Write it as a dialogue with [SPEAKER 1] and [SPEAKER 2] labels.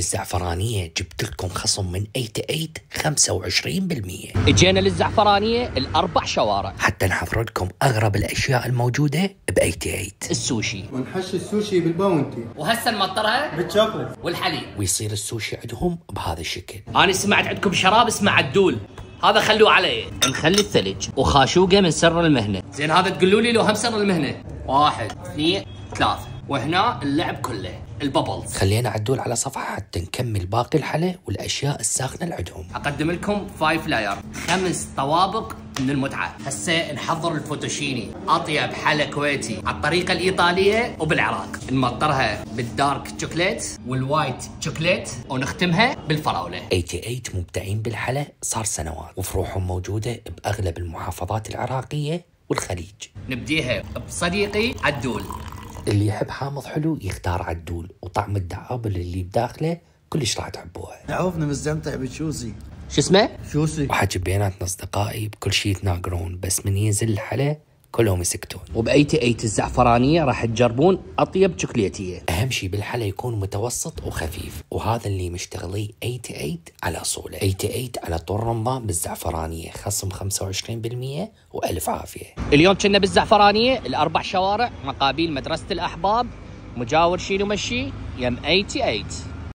[SPEAKER 1] الزعفرانية جبت لكم خصم من 88 25%.
[SPEAKER 2] اجينا للزعفرانية الأربع شوارع
[SPEAKER 1] حتى نحضر لكم أغرب الأشياء الموجودة ب 88.
[SPEAKER 2] السوشي
[SPEAKER 3] ونحشي السوشي بالباونتي،
[SPEAKER 2] وهسه نمطرها
[SPEAKER 3] بالشوكولات
[SPEAKER 2] والحليب.
[SPEAKER 1] ويصير السوشي عندهم بهذا الشكل.
[SPEAKER 2] أنا سمعت عندكم شراب اسمه عدول، هذا خلوه عليه. نخلي الثلج وخاشوقه من سر المهنة. زين هذا تقولوا لي لو هم سر المهنة. 1 2 3. وهنا اللعب كله البابلز.
[SPEAKER 1] خلينا عدول على صفحة حتى نكمل باقي الحلا والأشياء الساخنة اللي عندهم.
[SPEAKER 2] أقدم لكم 5 لاير، 5 طوابق من المتعة. هسه نحضر الفوتوشيني، أطيب حلا كويتي على الطريقة الإيطالية وبالعراق. نمطرها بالدارك شوكليت والوايت شوكليت ونختمها بالفراولة.
[SPEAKER 1] 88 مبدعين بالحلا صار سنوات، وفروعهم موجودة بأغلب المحافظات العراقية والخليج.
[SPEAKER 2] نبديها بصديقي عدول.
[SPEAKER 1] اللي يحب حامض حلو يختار عدول، وطعم الدعابل اللي بداخله كلش راح تحبوها.
[SPEAKER 3] عوفنا مستمتع بالشوسي.
[SPEAKER 2] شو اسمه؟
[SPEAKER 3] شوسي.
[SPEAKER 1] وحكي بيناتنا اصدقائي بكل شيء يتناقرون، بس من ينزل الحلا كلهم يسكتون.
[SPEAKER 2] وب88 الزعفرانية راح تجربون أطيب شوكليتية.
[SPEAKER 1] اهم شيء بالحلا يكون متوسط وخفيف، وهذا اللي مشتغليه 88 على اصوله. 88 على طول رمضان بالزعفرانية خصم 25% والف عافية.
[SPEAKER 2] اليوم كنا بالزعفرانية الأربع شوارع مقابل مدرسة الأحباب، مجاور شينو مشي يم 88.